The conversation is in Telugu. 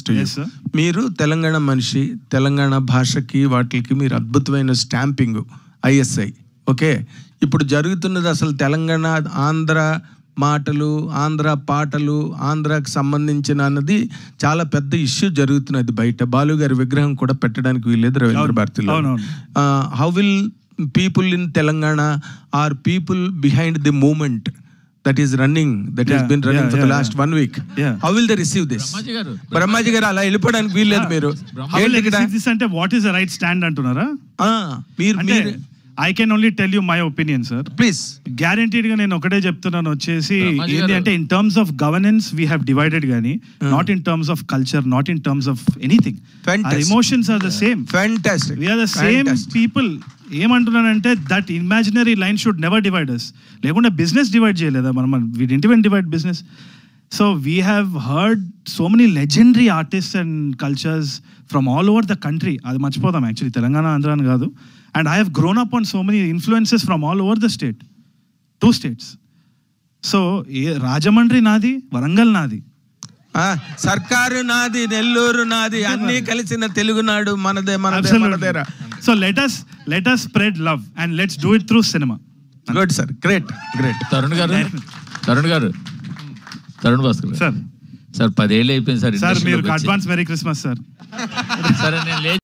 To you. మీరు తెలంగాణ మనిషి, తెలంగాణ భాషకి వాటికి మీరు అద్భుతమైన స్టాంపింగ్ ISI. ఓకే, ఇప్పుడు జరుగుతున్నది అసలు తెలంగాణ ఆంధ్ర మాటలు, ఆంధ్ర పాటలు, ఆంధ్రాకి సంబంధించిన అన్నది చాలా పెద్ద ఇష్యూ జరుగుతున్నది బయట. బాలు గారి విగ్రహం కూడా పెట్టడానికి వీల్లేదు రవీంద్ర భారతిలో. How will people in Telangana or people behind the movement that is running, that has been running for the last 1 week? How will they receive this? Brahmaji గారు అలా వెళ్ళిపోవడానికి వీల్లేదు. మీరు అంటే what is the right stand అంటున్నారా? మీరు I can only tell you my opinion, sir. Please. Guaranteed గా నేను ఒకటే చెప్తున్నాను వచ్చేసి ఏంటి అంటే in terms of governance we have divided గాని not in terms of culture, not in terms of anything. Our emotions are the same. Fantastic. We are the same people. ఏమంటున్నానంటే that imaginary line should never divide us. లేకుండా బిజినెస్ డివైడ్ చేయలేదా మనం? We didn't even divide business. So we have heard so many legendary artists and cultures from all over the country. అది మర్చిపోతాం యాక్చువల్లీ, తెలంగాణ ఆంధ్ర అని కాదు. And I have grown up on so many influences from all over the state, 2 states. So Rajahmundry నాది, వరంగల్ నాది, సర్కారు నాది, నెల్లూరు నాది, అన్ని కలిసిన తెలుగునాడు మనదే మనదేరా. So let us spread love and let's do it through cinema. Good sir, great. Tarun గారు తరుణ్ భాస్కర్ సార్ 10 ఏళ్ళు అయిపోయింది సార్. సార్ మీరు అడ్వాన్స్ మెరీ క్రిస్మస్ సార్. సరే నేను